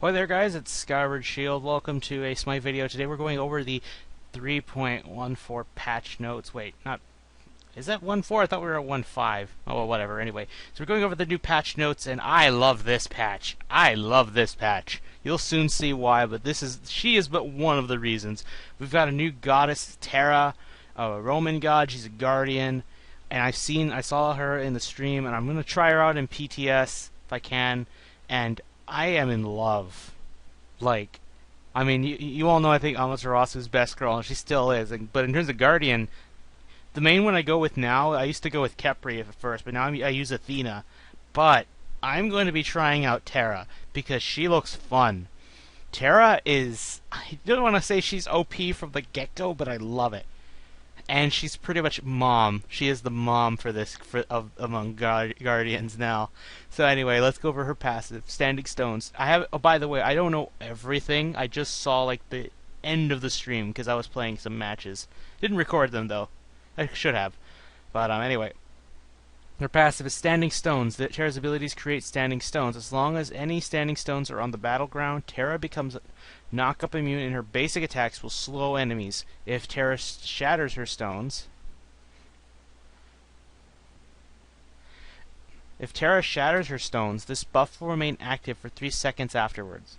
Hi there guys, it's Skyward Shield. Welcome to a Smite video. Today we're going over the 3.14 patch notes. Wait, not... Is that 1.4? I thought we were at 1.5. Oh, well, whatever. Anyway, so we're going over the new patch notes, and I love this patch. I love this patch. You'll soon see why, but she is but one of the reasons. We've got a new goddess, Terra, a Roman god. She's a guardian, and I saw her in the stream, and I'm going to try her out in PTS if I can, and I am in love. Like, I mean, you all know I think Amaterasu's best girl, and she still is. But in terms of Guardian, the main one I go with now, I used to go with Kepri at first, but now I use Athena. But I'm going to be trying out Terra, because she looks fun. Terra is, I don't want to say she's OP from the get-go, but I love it. And she's pretty much mom. She is the mom for this among Guardians now. So anyway, let's go over her passive. Standing Stones. Oh, by the way, I don't know everything. I just saw like the end of the stream because I was playing some matches. Didn't record them though. I should have. But anyway. Her passive is Standing Stones. Terra's abilities create standing stones. As long as any standing stones are on the battleground, Terra becomes knock-up immune, and her basic attacks will slow enemies. If Terra shatters her stones... If Terra shatters her stones, this buff will remain active for 3 seconds afterwards.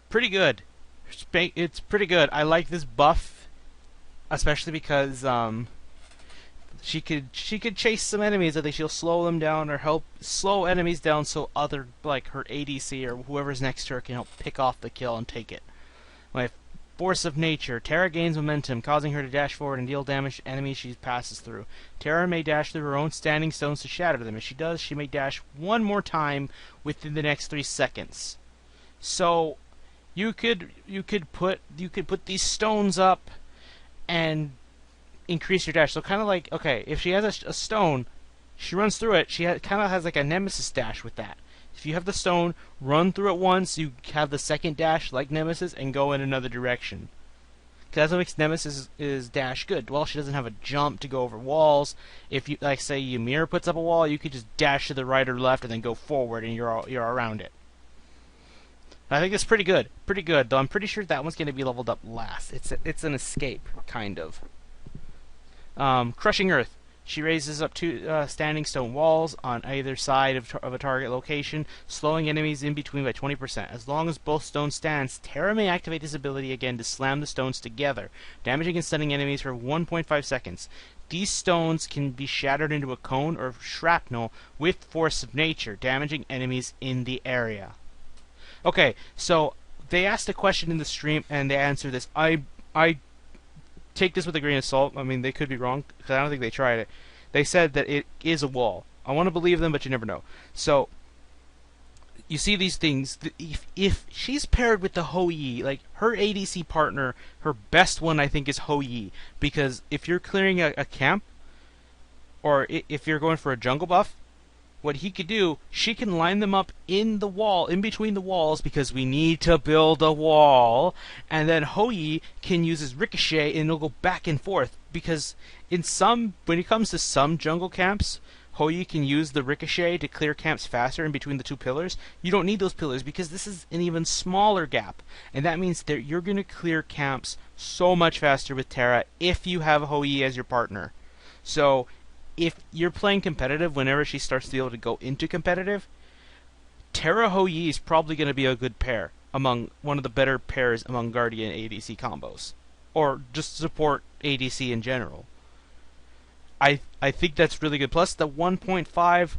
Pretty good. It's pretty good. I like this buff, especially because she could chase some enemies. I think she'll slow them down or help slow enemies down so other, like her ADC or whoever's next to her, can help pick off the kill and take it. My Force of Nature. Terra gains momentum, causing her to dash forward and deal damage to enemies she passes through. Terra may dash through her own standing stones to shatter them. If she does, she may dash one more time within the next 3 seconds. So you could put these stones up and increase your dash. So kind of like, okay, if she has a stone, she runs through it, she kind of has like a nemesis dash with that. If you have the stone, run through it once, you have the second dash like nemesis and go in another direction. Because that's what makes nemesis is dash good. Well, she doesn't have a jump to go over walls. If you, like say Ymir puts up a wall, you could just dash to the right or left and then go forward and you're around it. I think it's pretty good. Pretty good, though I'm pretty sure that one's going to be leveled up last. It's an escape, kind of. Crushing Earth. She raises up 2 standing stone walls on either side of a target location, slowing enemies in between by 20%. As long as both stones stand, Terra may activate this ability again to slam the stones together, damaging and stunning enemies for 1.5 seconds. These stones can be shattered into a cone or shrapnel with Force of Nature, damaging enemies in the area. Okay, so they asked a question in the stream, and they answered this. I take this with a grain of salt. I mean, they could be wrong, because I don't think they tried it. They said that it is a wall. I want to believe them, but you never know. So, you see these things. If she's paired with the Hou Yi, like, her ADC partner, her best one, I think, is Hou Yi. Because if you're clearing a camp, or if you're going for a jungle buff, what he could do, she can line them up in the wall, in between the walls, because we need to build a wall, and then Hou Yi can use his ricochet and it'll go back and forth, because when it comes to some jungle camps, Hou Yi can use the ricochet to clear camps faster in between the 2 pillars. You don't need those pillars because this is an even smaller gap, and that means that you're going to clear camps so much faster with Terra if you have Hou Yi as your partner. So if you're playing competitive, whenever she starts to be able to go into competitive, Terra Hou Yi is probably going to be a good pair, among one of the better pairs among Guardian ADC combos, or just support ADC in general. I think that's really good. Plus the 1.5,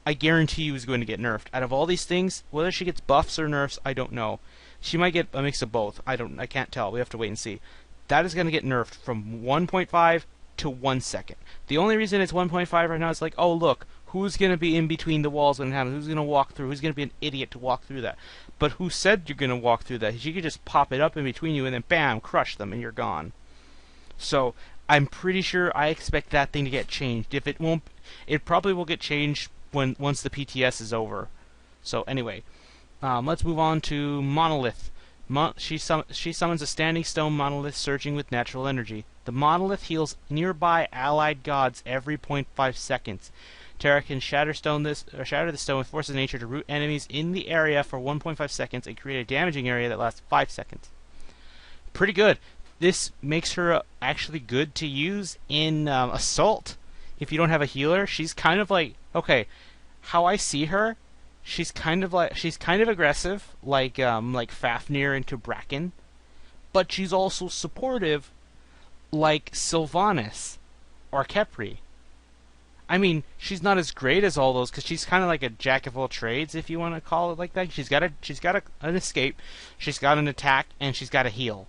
I guarantee you is going to get nerfed. Out of all these things, whether she gets buffs or nerfs, I don't know. She might get a mix of both. I can't tell. We have to wait and see. That is going to get nerfed from 1.5 to 1 second. The only reason it's 1.5 right now is like, oh look, who's going to be in between the walls when it happens? Who's going to walk through? Who's going to be an idiot to walk through that? But who said you're going to walk through that? You could just pop it up in between you and then bam, crush them and you're gone. So I'm pretty sure I expect that thing to get changed. If it won't, it probably will get changed once the PTS is over. So anyway, let's move on to Monolith. She summons a standing stone monolith surging with natural energy. The monolith heals nearby allied gods every 0.5 seconds. Terra can shatter the stone with force of nature to root enemies in the area for 1.5 seconds and create a damaging area that lasts 5 seconds. Pretty good. This makes her actually good to use in assault. If you don't have a healer, she's kind of like, okay, how I see her, she's kind of aggressive, like Fafnir into Bracken, but she's also supportive, like Sylvanas or Kepri. I mean, she's not as great as all those because she's kind of like a jack of all trades, if you want to call it like that. She's got an escape, she's got an attack, and she's got a heal.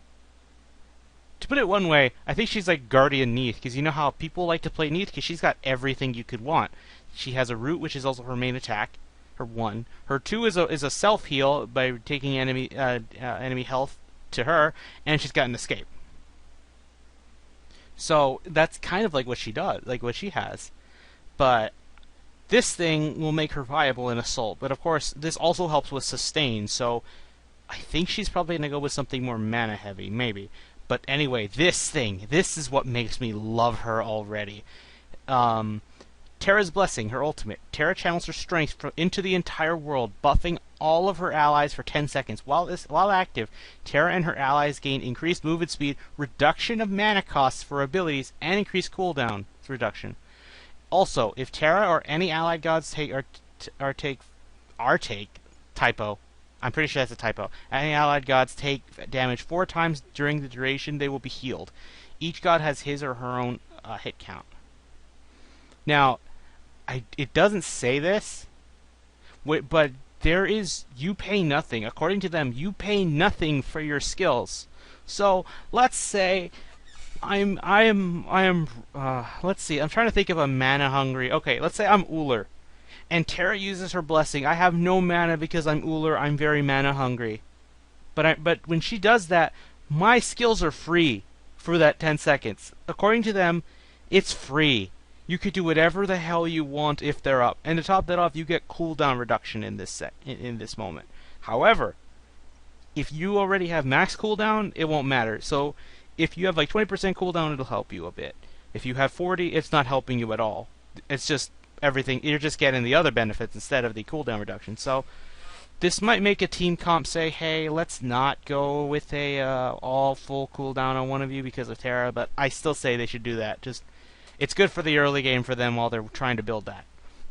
To put it one way, I think she's like Guardian Neith, because you know how people like to play Neith, because she's got everything you could want. She has a root, which is also her main attack, her 1. Her 2 is a self heal by taking enemy health to her, and she's got an escape. So that's kind of like what she does, like what she has. But this thing will make her viable in assault. But of course, this also helps with sustain. So I think she's probably going to go with something more mana heavy, maybe. But anyway, this is what makes me love her already. Terra's Blessing, her ultimate. Terra channels her strength into the entire world, buffing all of her allies for 10 seconds. While active, Terra and her allies gain increased movement speed, reduction of mana costs for abilities, and increased cooldown reduction. Also, if Terra or any allied gods typo. I'm pretty sure that's a typo. Any allied gods take damage 4 times during the duration, they will be healed. Each god has his or her own hit count. Now, it doesn't say this, but there is, you pay nothing. According to them, you pay nothing for your skills. So let's say let's see, I'm trying to think of a mana hungry. Okay, let's say I'm Uller. And Terra uses her blessing. I have no mana because I'm Uller. I'm very mana hungry. But when she does that, my skills are free for that 10 seconds. According to them, it's free. You could do whatever the hell you want if they're up. And to top that off, you get cooldown reduction in this in this moment. However, if you already have max cooldown, it won't matter. So if you have like 20% cooldown, it'll help you a bit. If you have 40, it's not helping you at all. It's just everything, you're just getting the other benefits instead of the cooldown reduction. So this might make a team comp say, hey, let's not go with a all full cooldown on one of you because of Terra, but I still say they should do that. Just, it's good for the early game for them while they're trying to build that.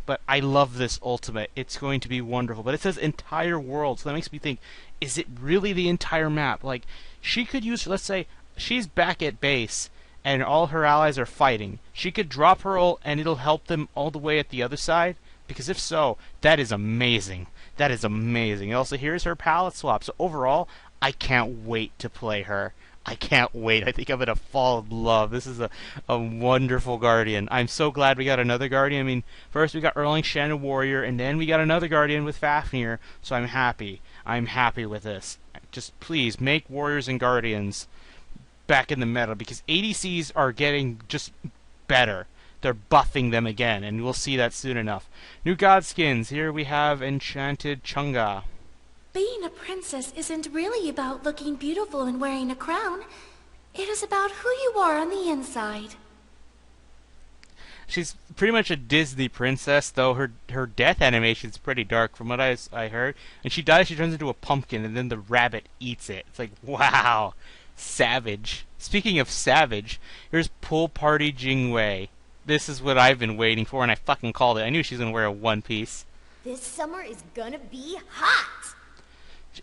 But I love this ultimate. It's going to be wonderful. But it says entire world, so that makes me think, is it really the entire map? Like, she could use, let's say, she's back at base, and all her allies are fighting. She could drop her ult, and it'll help them all the way at the other side. Because if so, that is amazing. That is amazing. Also, here's her palette swap. So overall, I can't wait to play her. I can't wait. I think I'm going to fall in love. This is a wonderful Guardian. I'm so glad we got another Guardian. I mean, first we got Erling Shannon Warrior, and then we got another Guardian with Fafnir. So I'm happy. I'm happy with this. Just please, make Warriors and Guardians back in the meta, because ADCs are getting just better. They're buffing them again, and we'll see that soon enough. New god skins. Here we have Enchanted Chang'e. Being a princess isn't really about looking beautiful and wearing a crown. It is about who you are on the inside. She's pretty much a Disney princess, though her death animation's pretty dark from what I heard. And she dies, she turns into a pumpkin, and then the rabbit eats it. It's like, wow. Savage. Speaking of savage, here's Pool Party Jing Wei. This is what I've been waiting for, and I fucking called it. I knew she was going to wear a one piece. This summer is gonna be hot!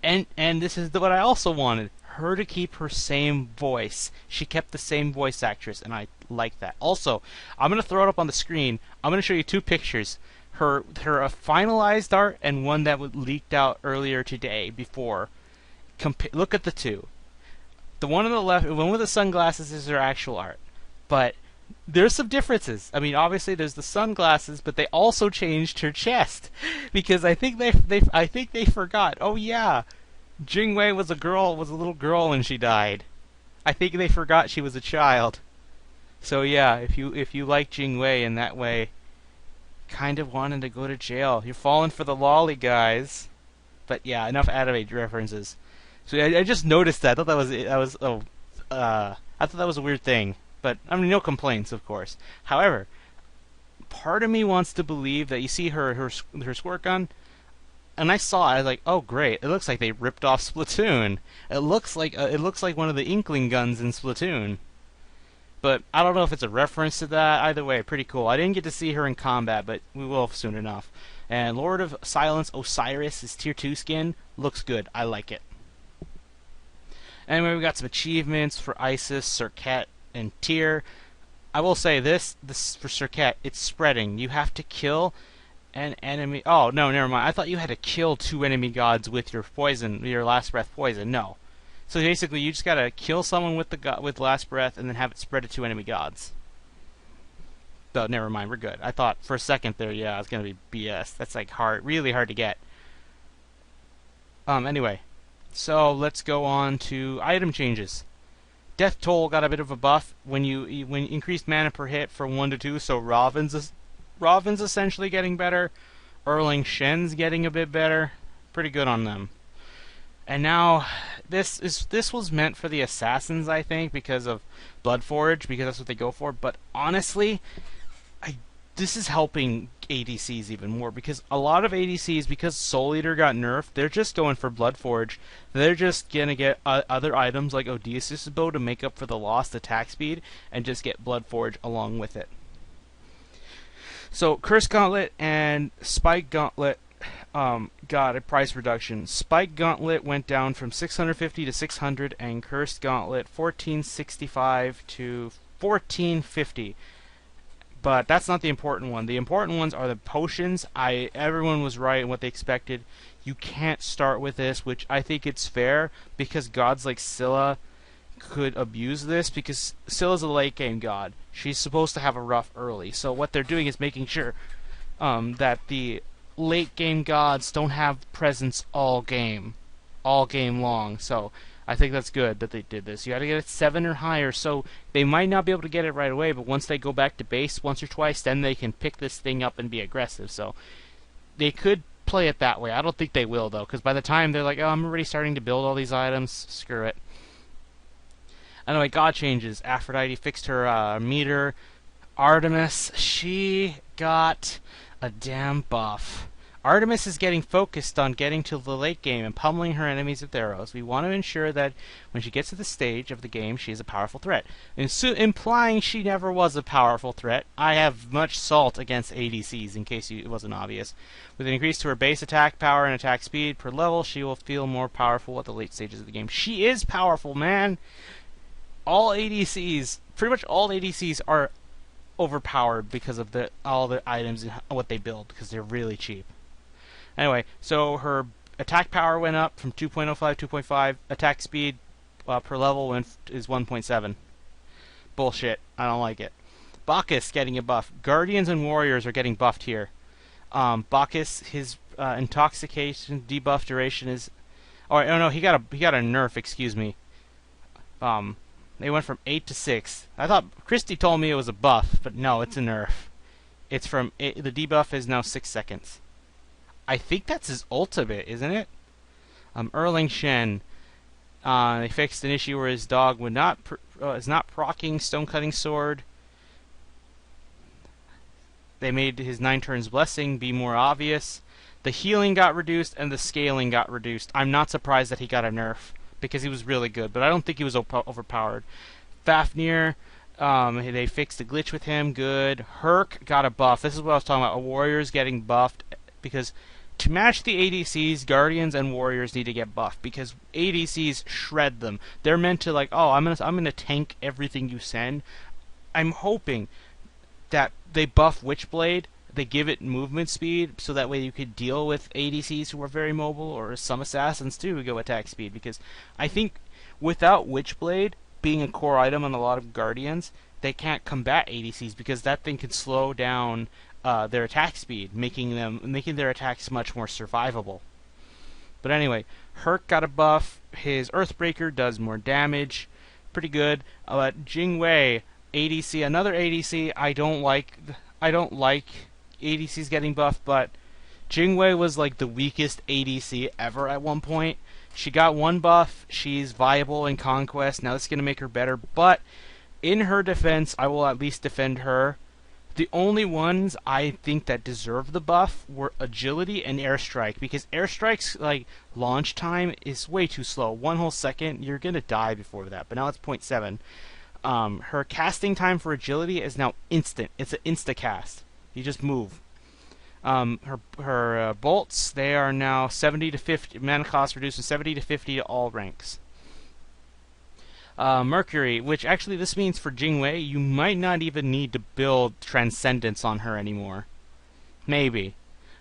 And this is what I also wanted. Her to keep her same voice. She kept the same voice actress, and I like that. Also, I'm going to throw it up on the screen. I'm going to show you 2 pictures. Her finalized art and one that was leaked out earlier today before. Look at the 2. The one on the left, the one with the sunglasses, is her actual art. But there's some differences. I mean, obviously there's the sunglasses, but they also changed her chest because I think they forgot. Oh yeah, Jingwei was a little girl when she died. I think they forgot she was a child. So yeah, if you like Jingwei in that way, kind of wanted to go to jail. You're falling for the lolly, guys. But yeah, enough anime references. So I just noticed that. I thought that was a weird thing. But I mean, no complaints, of course. However, part of me wants to believe that you see her squirt gun, and I saw it, I was like, oh great, it looks like they ripped off Splatoon. It looks like one of the Inkling guns in Splatoon. But I don't know if it's a reference to that. Either way, pretty cool. I didn't get to see her in combat, but we will soon enough. And Lord of Silence Osiris, his tier 2 skin, looks good. I like it. Anyway, we got some achievements for Isis, Serket, and Tyr. I will say this for Serket, it's spreading. You have to kill an enemy. Oh, no, never mind. I thought you had to kill 2 enemy gods with your poison, your last breath poison. No. So basically, you just gotta kill someone with with last breath, and then have it spread to 2 enemy gods. So never mind, we're good. I thought for a second there, yeah, it's gonna be BS. That's like really hard to get. Anyway, so let's go on to item changes. Death Toll got a bit of a buff when you increased mana per hit from 1 to 2. So Robin's essentially getting better. Erling Shen's getting a bit better. Pretty good on them. And now, this was meant for the assassins, I think, because of Bloodforge, because that's what they go for. But honestly, this is helping ADCs even more, because a lot of ADCs, because Soul Eater got nerfed, they're just going for Bloodforge. They're just gonna get other items like Odysseus' bow to make up for the lost attack speed, and just get Bloodforge along with it. So, Curse Gauntlet and Spike Gauntlet got a price reduction. Spike Gauntlet went down from 650 to 600, and Cursed Gauntlet 1465 to 1450. But that's not the important one. The important ones are the potions. Everyone was right in what they expected. You can't start with this, which I think it's fair, because gods like Scylla could abuse this, because Scylla's a late game god. She's supposed to have a rough early. So what they're doing is making sure that the late game gods don't have presence all game long. So I think that's good that they did this. You got to get it 7 or higher, so they might not be able to get it right away, but once they go back to base once or twice, then they can pick this thing up and be aggressive. So they could play it that way. I don't think they will, though, because by the time they're like, oh, I'm already starting to build all these items, screw it. Anyway, god changes. Aphrodite fixed her meter. Artemis, she got a damn buff. Artemis is getting focused on getting to the late game and pummeling her enemies with arrows. We want to ensure that when she gets to the stage of the game, she is a powerful threat. Implying she never was a powerful threat. I have much salt against ADCs, in case it wasn't obvious. With an increase to her base attack power and attack speed per level, she will feel more powerful at the late stages of the game. She is powerful, man! All ADCs, pretty much all ADCs are overpowered because of all the items and what they build, because they're really cheap. Anyway, so her attack power went up from 2.05 to 2.5. Attack speed per level is 1.7. Bullshit. I don't like it. Bacchus getting a buff. Guardians and Warriors are getting buffed here. Bacchus, his intoxication debuff duration is... Oh no, he got a nerf. Excuse me. They went from 8 to 6. I thought Christy told me it was a buff, but no, it's a nerf. It's from the debuff is now 6 seconds. I think that's his ultimate, isn't it? Erling Shen. They fixed an issue where his dog would not is not proccing Stone Cutting Sword. They made his 9 turns blessing be more obvious. The healing got reduced and the scaling got reduced. I'm not surprised that he got a nerf, because he was really good, but I don't think he was overpowered. Fafnir, they fixed the glitch with him, good. Herc got a buff. This is what I was talking about. Warriors getting buffed, because to match the ADCs, Guardians and Warriors need to get buffed, because ADCs shred them. They're meant to, like, oh, I'm gonna tank everything you send. I'm hoping that they buff Witchblade, they give it movement speed, so that way you could deal with ADCs who are very mobile, or some assassins too who go attack speed, because I think without Witchblade being a core item on a lot of Guardians, they can't combat ADCs, because that thing can slow down their attack speed, making their attacks much more survivable. But anyway, Herc got a buff. His Earthbreaker does more damage, pretty good. Jing Wei, ADC, another ADC. I don't like ADCs getting buffed, but Jingwei was like the weakest ADC ever at one point. She got one buff. She's viable in Conquest. Now this is going to make her better, but in her defense, I will at least defend her. The only ones I think that deserve the buff were agility and airstrike, because airstrike's like launch time is way too slow. 1 whole second, you're gonna die before that. But now it's 0.7. Her casting time for agility is now instant. It's an insta cast. You just move. Her bolts, they are now 70 to 50. Mana cost reduced from 70 to 50 to all ranks. Mercury, which actually this means for Jing Wei, you might not even need to build Transcendence on her anymore. Maybe.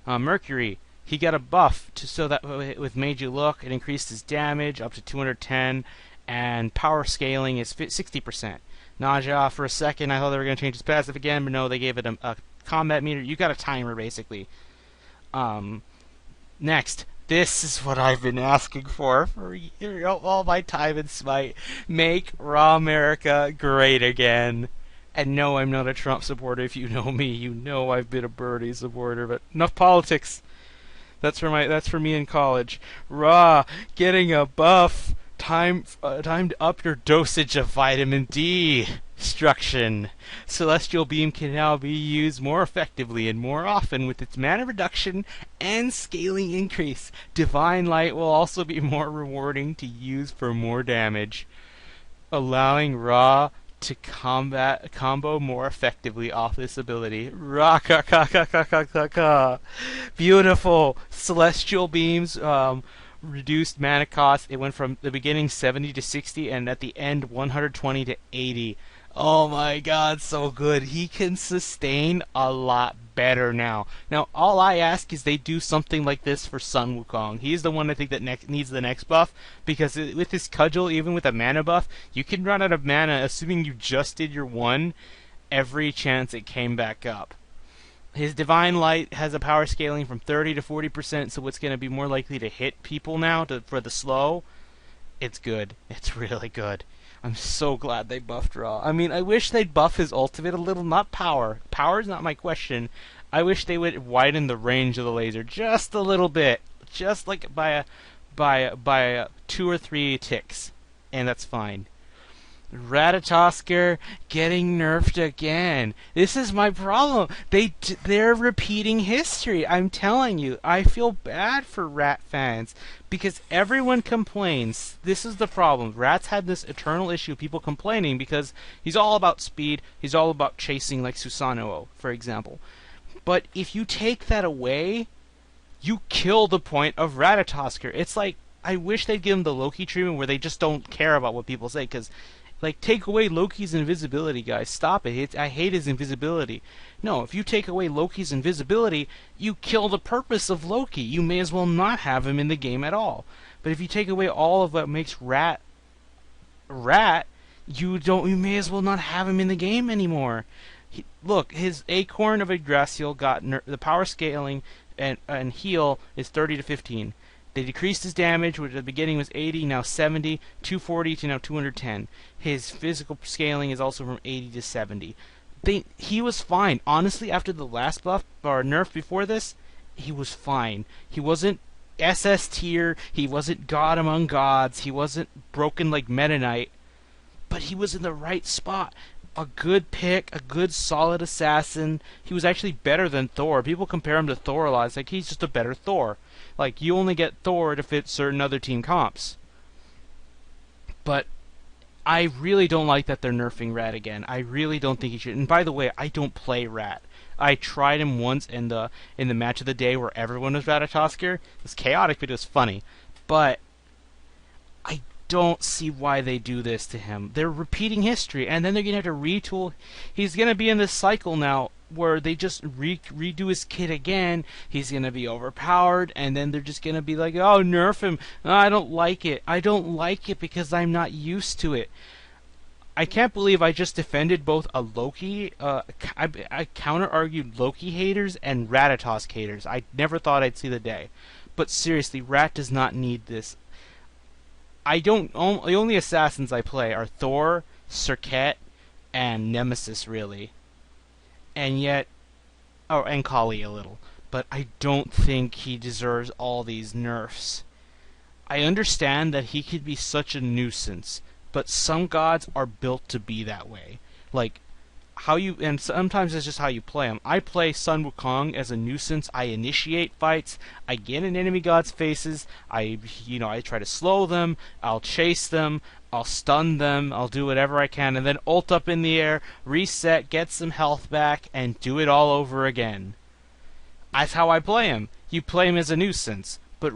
Mercury, he got a buff so that with Made You Look, it increased his damage up to 210, and power scaling is 60%. Nausea, for a second, I thought they were going to change his passive again, but no, they gave it a combat meter. You got a timer, basically. Next. This is what I've been asking for all my time in Smite. Make Raw America great again. And no, I'm not a Trump supporter. If you know me, you know I've been a Bernie supporter. But enough politics. That's for me in college. Raw getting a buff. Time to up your dosage of vitamin D. Destruction. Celestial Beam can now be used more effectively and more often with its mana reduction and scaling increase. Divine Light will also be more rewarding to use for more damage, allowing Ra to combo more effectively off this ability. Ra ka ka ka ka ka ka ka. Beautiful. Celestial Beams reduced mana cost. It went from the beginning 70 to 60 and at the end 120 to 80. Oh my god, so good. He can sustain a lot better now. Now, all I ask is they do something like this for Sun Wukong. He's the one I think that needs the next buff, because with his Cudgel, even with a mana buff, you can run out of mana, assuming you just did your one, every chance it came back up. His Divine Light has a power scaling from 30 to 40%, so it's going to be more likely to hit people now for the slow. It's good. It's really good. I'm so glad they buffed Ra. I mean, I wish they'd buff his ultimate a little, not power. Power's not my question. I wish they would widen the range of the laser just a little bit, just like by 2 or 3 ticks, and that's fine. Ratatoskr getting nerfed again. This is my problem. They're repeating history. I'm telling you, I feel bad for Rat fans because everyone complains. This is the problem. Rat's had this eternal issue of people complaining because he's all about speed. He's all about chasing, like Susanoo, for example. But if you take that away, you kill the point of Ratatoskr. It's like, I wish they'd give him the Loki treatment where they just don't care about what people say, because like, take away Loki's invisibility, guys. Stop it. I hate his invisibility. No, if you take away Loki's invisibility, you kill the purpose of Loki. You may as well not have him in the game at all. But if you take away all of what makes Rat, you may as well not have him in the game anymore. Look, his Acorn of Yggdrasil got the power scaling and heal is 30 to 15. They decreased his damage, which at the beginning was 80, now 70, 240 to now 210. His physical scaling is also from 80 to 70. He was fine. Honestly, after the last buff, or nerf before this, he was fine. He wasn't SS tier, he wasn't God among gods, he wasn't broken like Meta Knight, but he was in the right spot. A good pick, a good solid assassin. He was actually better than Thor. People compare him to Thor a lot. It's like, he's just a better Thor. Like, you only get Thor to fit certain other team comps. But I really don't like that they're nerfing Rat again. I really don't think he should. And by the way, I don't play Rat. I tried him once in the match of the day where everyone was Ratatoskr. It was chaotic, but it was funny. But I don't see why they do this to him. They're repeating history, and then they're going to have to retool. He's going to be in this cycle now where they just redo his kit again. He's going to be overpowered, and then they're just going to be like, oh, nerf him. Oh, I don't like it. I don't like it because I'm not used to it. I can't believe I just defended both a Loki, I counter-argued Loki haters and Ratatosk haters. I never thought I'd see the day. But seriously, Rat does not need this. The only assassins I play are Thor, Serket, and Nemesis, really. And yet, and Kali a little. But I don't think he deserves all these nerfs. I understand that he could be such a nuisance, but some gods are built to be that way. Like, and sometimes it's just how you play them. I play Sun Wukong as a nuisance. I initiate fights. I get in enemy gods' faces. I try to slow them. I'll chase them. I'll stun them. I'll do whatever I can, and then ult up in the air, reset, get some health back, and do it all over again. That's how I play him. You play him as a nuisance, but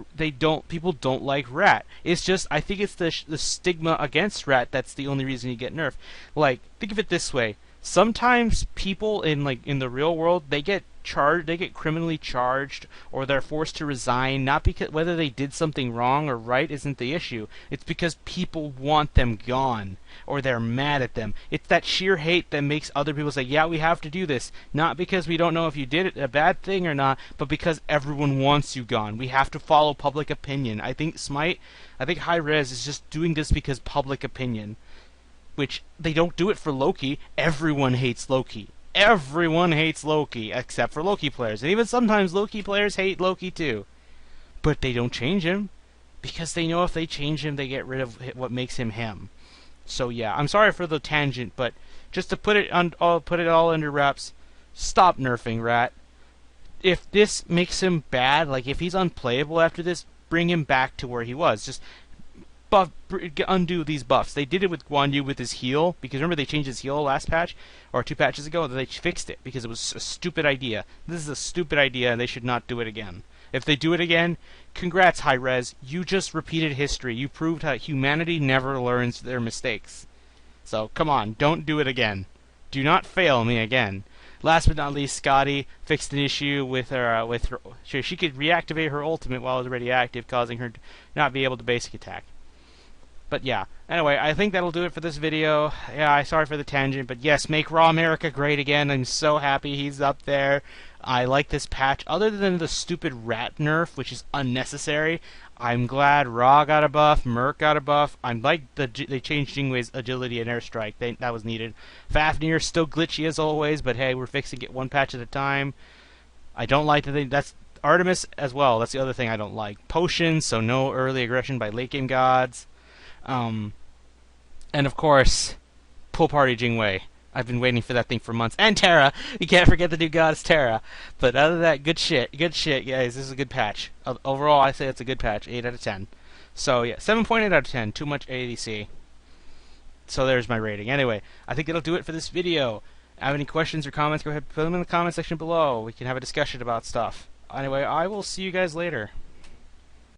people don't like Rat. It's just, I think it's the stigma against Rat that's the only reason you get nerfed. Like, think of it this way. Sometimes people in the real world, they get criminally charged, or they're forced to resign, not because whether they did something wrong or right isn't the issue. It's because people want them gone, or they're mad at them. It's that sheer hate that makes other people say, yeah, we have to do this. Not because we don't know if you did it a bad thing or not, but because everyone wants you gone. We have to follow public opinion. I think High Res is just doing this because public opinion. Which, they don't do it for Loki. Everyone hates Loki. Everyone hates Loki, except for Loki players. And even sometimes Loki players hate Loki too. But they don't change him, because they know if they change him, they get rid of what makes him him. So yeah, I'm sorry for the tangent, but just to put it all under wraps, stop nerfing Rat. If this makes him bad, like if he's unplayable after this, bring him back to where he was. Just undo these buffs. They did it with Guan Yu with his heal, because remember they changed his heal last patch, or 2 patches ago, they fixed it, because it was a stupid idea. This is a stupid idea, and they should not do it again. If they do it again, congrats, High Res. You just repeated history. You proved how humanity never learns their mistakes. So, come on, don't do it again. Do not fail me again. Last but not least, Scotty fixed an issue with her, she could reactivate her ultimate while it was already active, causing her to not be able to basic attack. But yeah, anyway, I think that'll do it for this video. Yeah, sorry for the tangent, but yes, make Raw America great again. I'm so happy he's up there. I like this patch. Other than the stupid Rat nerf, which is unnecessary, I'm glad Raw got a buff, Merc got a buff. I'm like they changed Jingwei's agility and airstrike. That was needed. Fafnir's still glitchy as always, but hey, we're fixing it one patch at a time. I don't like that's Artemis as well. That's the other thing I don't like. Potions, so no early aggression by late game gods. And of course, Pool Party Jingwei. I've been waiting for that thing for months. And Terra! You can't forget the new goddess Terra. But other than that, good shit. Good shit, guys. This is a good patch. Overall, I say it's a good patch. 8 out of 10. So, yeah, 7.8 out of 10. Too much ADC. So there's my rating. Anyway, I think that'll do it for this video. Have any questions or comments, go ahead and put them in the comment section below. We can have a discussion about stuff. Anyway, I will see you guys later.